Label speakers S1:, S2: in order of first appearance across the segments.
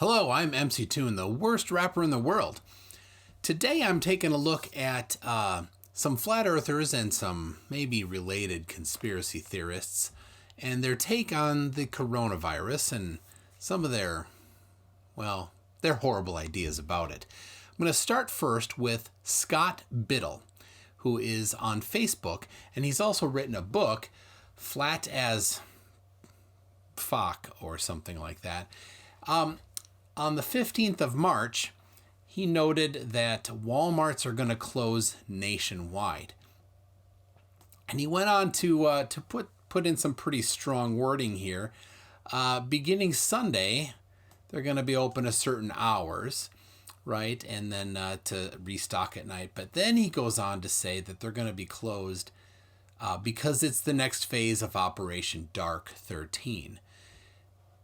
S1: Hello, I'm MC Toon, the worst rapper in the world. Today I'm taking a look at some flat earthers and some maybe related conspiracy theorists and their take on the coronavirus and some of their horrible ideas about it. I'm going to start first with Scott Biddle, who is on Facebook, and he's also written a book, Flat as Fuck or something like that. On the 15th of March, he noted that Walmarts are going to close nationwide. And he went on to put in some pretty strong wording here. Beginning Sunday, they're going to be open at certain hours, right? And then to restock at night. But then he goes on to say that they're going to be closed because it's the next phase of Operation Dark 13.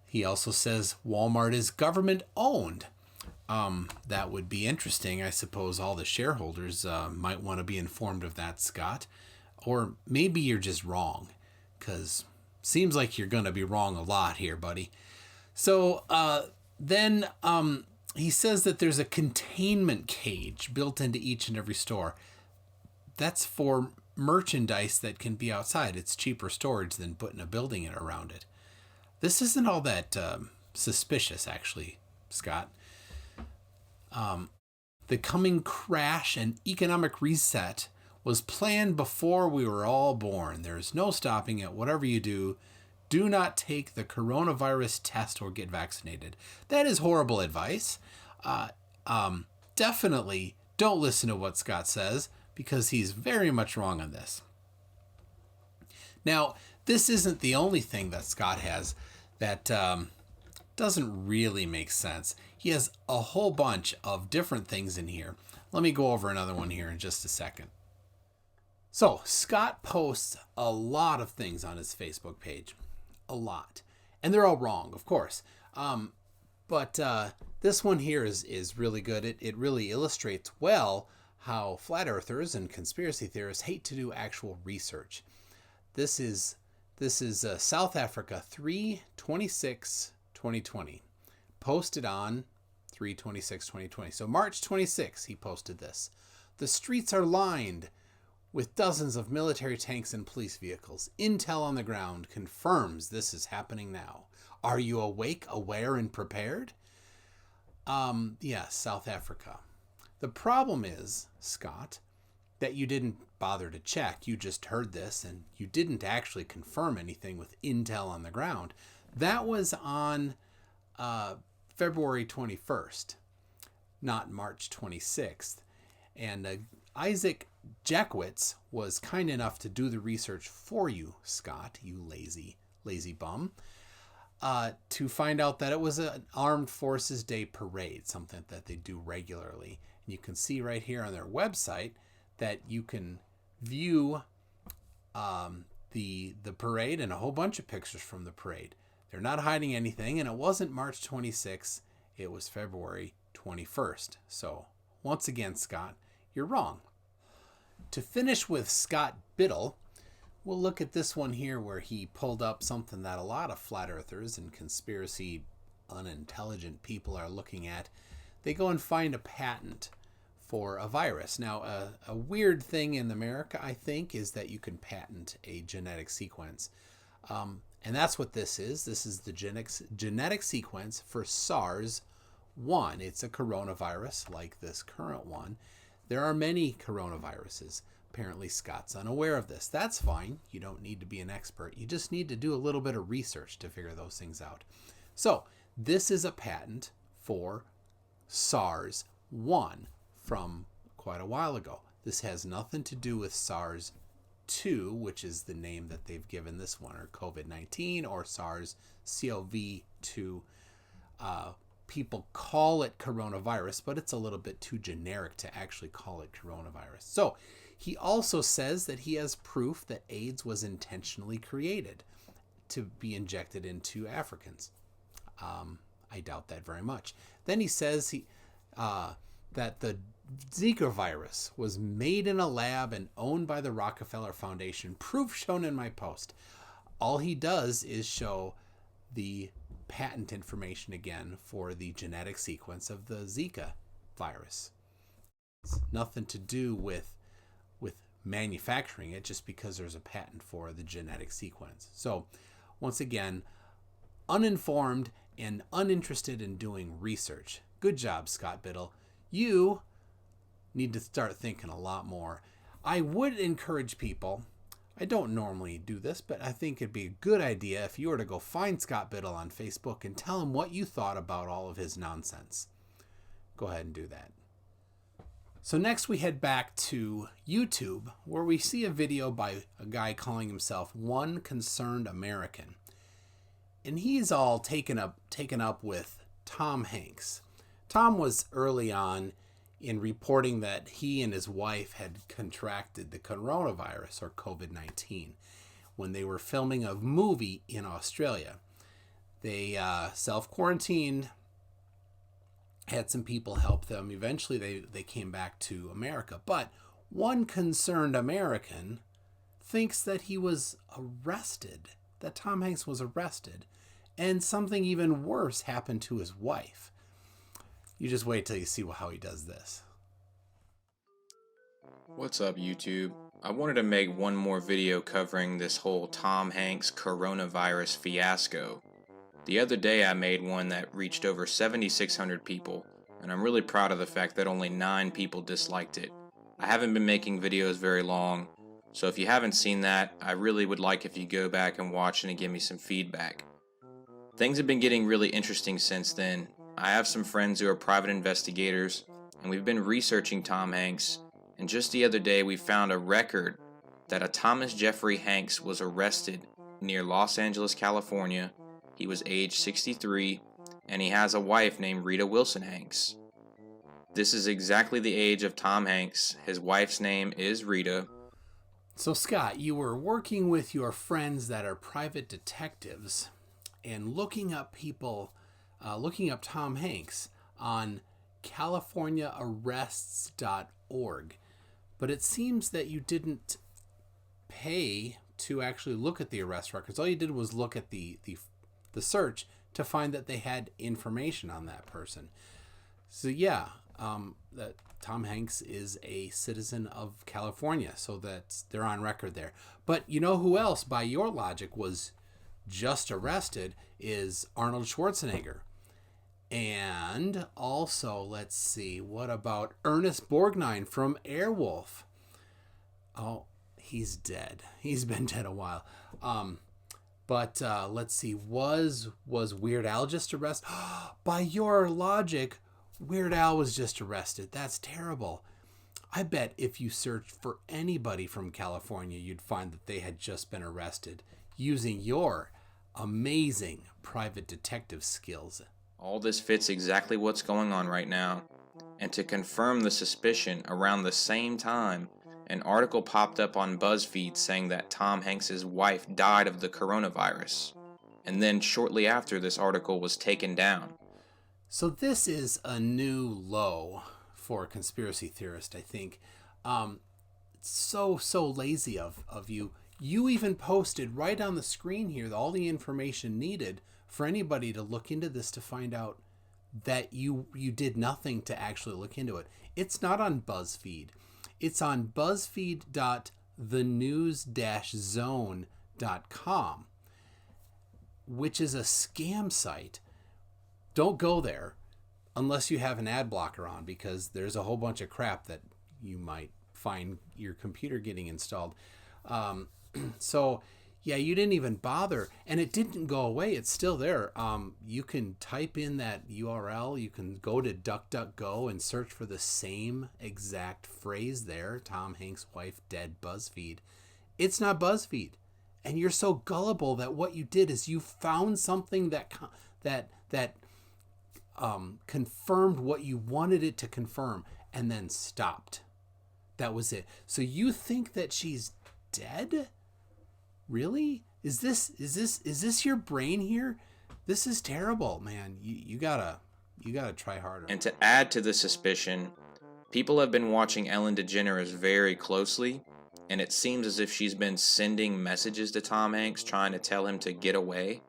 S1: He also says Walmart is government owned. That would be interesting. I suppose all the shareholders might want to be informed of that, Scott. Or maybe you're just wrong, because seems like you're going to be wrong a lot here, buddy. So then he says that there's a containment cage built into each and every store. That's for merchandise that can be outside. It's cheaper storage than putting a building around it. This isn't all that suspicious, actually, Scott. The coming crash and economic reset was planned before we were all born. There's no stopping it. Whatever you do, do not take the coronavirus test or get vaccinated. That is horrible advice. Definitely don't listen to what Scott says, because he's very much wrong on this. Now, this isn't the only thing that Scott has that doesn't really make sense. He has a whole bunch of different things in here. Let me go over another one here in just a second. So, Scott posts a lot of things on his Facebook page. A lot. And they're all wrong, of course. But this one here is really good. It really illustrates well how flat earthers and conspiracy theorists hate to do actual research. This is South Africa 3/26/2020, posted on 3/26/2020. So March 26, he posted this. The streets are lined with dozens of military tanks and police vehicles. Intel on the ground confirms this is happening now. Are you awake, aware, and prepared? Yes, South Africa. The problem is, Scott, that you didn't bother to check. You just heard this and you didn't actually confirm anything with intel on the ground. That was on February 21st, not March 26th. And Isaac Jackwitz was kind enough to do the research for you, Scott, you lazy bum, to find out that it was an Armed Forces Day parade, something that they do regularly. And you can see right here on their website that you can view the parade and a whole bunch of pictures from the parade. They're not hiding anything, and it wasn't March 26th, it was February 21st. So, once again, Scott, you're wrong. To finish with Scott Biddle, we'll look at this one here where he pulled up something that a lot of flat earthers and conspiracy unintelligent people are looking at. They go and find a patent for a virus. Now, a weird thing in America, I think, is that you can patent a genetic sequence. And that's what this is. This is the genetic sequence for SARS-1. It's a coronavirus like this current one. There are many coronaviruses. Apparently, Scott's unaware of this. That's fine. You don't need to be an expert. You just need to do a little bit of research to figure those things out. So, this is a patent for SARS-1 from quite a while ago. This has nothing to do with SARS-2, which is the name that they've given this one, or COVID-19, or SARS-CoV-2. People call it coronavirus, but it's a little bit too generic to actually call it coronavirus. So he also says that he has proof that AIDS was intentionally created to be injected into Africans. I doubt that very much. Then he says that the Zika virus was made in a lab and owned by the Rockefeller Foundation. Proof shown in my post. All he does is show the patent information again for the genetic sequence of the Zika virus. It's nothing to do with manufacturing it, just because there's a patent for the genetic sequence. So once again, uninformed and uninterested in doing research. Good job, Scott Biddle. You need to start thinking a lot more. I would encourage people, I don't normally do this, but I think it'd be a good idea if you were to go find Scott Biddle on Facebook and tell him what you thought about all of his nonsense. Go ahead and do that. So next we head back to YouTube, where we see a video by a guy calling himself One Concerned American. And he's all taken up with Tom Hanks. Tom was early on in reporting that he and his wife had contracted the coronavirus, or COVID-19, when they were filming a movie in Australia. They self-quarantined, had some people help them. Eventually they came back to America. But One Concerned American thinks that he was arrested, that Tom Hanks was arrested, and something even worse happened to his wife. You just wait till you see how he does this.
S2: What's up, YouTube? I wanted to make one more video covering this whole Tom Hanks coronavirus fiasco. The other day I made one that reached over 7,600 people, and I'm really proud of the fact that only 9 people disliked it. I haven't been making videos very long, so if you haven't seen that, I really would like if you go back and watch it and give me some feedback. Things have been getting really interesting since then. I have some friends who are private investigators, and we've been researching Tom Hanks, and just the other day we found a record that a Thomas Jeffrey Hanks was arrested near Los Angeles, California. He was age 63, and he has a wife named Rita Wilson Hanks. This is exactly the age of Tom Hanks. His wife's name is Rita.
S1: So Scott, you were working with your friends that are private detectives and looking up Tom Hanks on californiaarrests.org. But it seems that you didn't pay to actually look at the arrest records. All you did was look at the search to find that they had information on that person. So yeah, that Tom Hanks is a citizen of California, so that they're on record there. But you know who else, by your logic, was just arrested is Arnold Schwarzenegger. And also, let's see, what about Ernest Borgnine from Airwolf? Oh, he's dead. He's been dead a while. But let's see, was Weird Al just arrested? By your logic, Weird Al was just arrested. That's terrible. I bet if you searched for anybody from California, you'd find that they had just been arrested using your amazing private detective skills.
S2: All this fits exactly what's going on right now. And to confirm the suspicion, around the same time, an article popped up on BuzzFeed saying that Tom Hanks' wife died of the coronavirus. And then shortly after, this article was taken down.
S1: So this is a new low for a conspiracy theorist, I think. So lazy of you. You even posted right on the screen here all the information needed for anybody to look into this to find out that you did nothing to actually look into it. It's not on BuzzFeed. It's on buzzfeed.thenews-zone.com, which is a scam site. Don't go there unless you have an ad blocker on, because there's a whole bunch of crap that you might find your computer getting installed. So yeah, you didn't even bother, and it didn't go away. It's still there. You can type in that URL. You can go to DuckDuckGo and search for the same exact phrase there. Tom Hanks' wife dead, BuzzFeed. It's not BuzzFeed. And you're so gullible that what you did is you found something that confirmed what you wanted it to confirm and then stopped. That was it. So you think that she's dead? Really? Is this your brain here? This is terrible, man. You gotta try harder.
S2: And to add to the suspicion, people have been watching Ellen DeGeneres very closely, and it seems as if she's been sending messages to Tom Hanks trying to tell him to get away.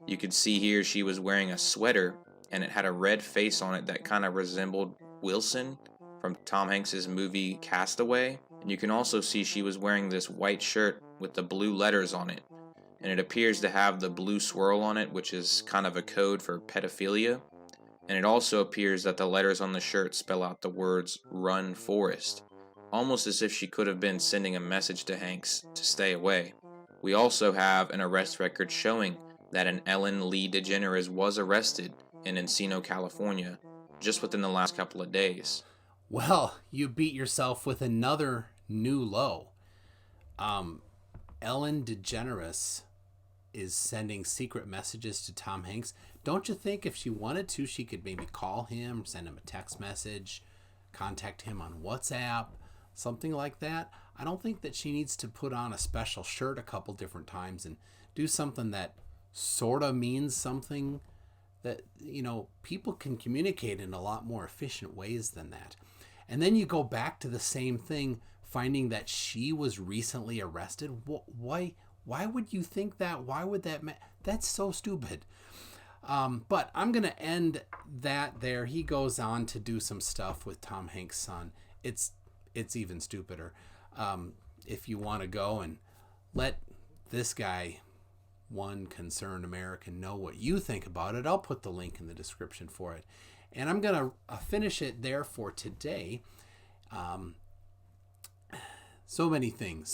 S2: You could see here she was wearing a sweater, and it had a red face on it that kind of resembled Wilson from Tom Hanks's movie Castaway. And you can also see she was wearing this white shirt with the blue letters on it, and it appears to have the blue swirl on it, which is kind of a code for pedophilia. And it also appears that the letters on the shirt spell out the words "Run Forrest," almost as if she could have been sending a message to Hanks to stay away. We also have an arrest record showing that an Ellen Lee DeGeneres was arrested in Encino, California, just within the last couple of days.
S1: Well, you beat yourself with another new low. Ellen DeGeneres is sending secret messages to Tom Hanks. Don't you think if she wanted to, she could maybe call him, send him a text message, contact him on WhatsApp, something like that? I don't think that she needs to put on a special shirt a couple different times and do something that sort of means something. That, people can communicate in a lot more efficient ways than that. And then you go back to the same thing, finding that she was recently arrested. Why would you think that? Why would that that's so stupid. But I'm going to end that there. He goes on to do some stuff with Tom Hanks' son. It's even stupider. If you want to go and let this guy, one concerned American, know what you think about it, I'll put the link in the description for it. And I'm going to finish it there for today. So many things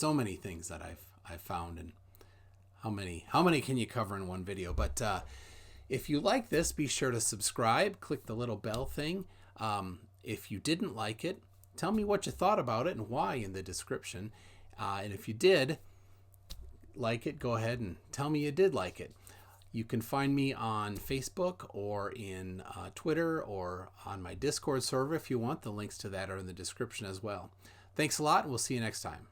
S1: that I've found, and how many can you cover in one video? But if you like this, be sure to subscribe, click the little bell thing. If you didn't like it, tell me what you thought about it and why in the description. And if you did like it, go ahead and tell me you did like it. You can find me on Facebook or in Twitter or on my Discord server if you want. The links to that are in the description as well. Thanks a lot, and we'll see you next time.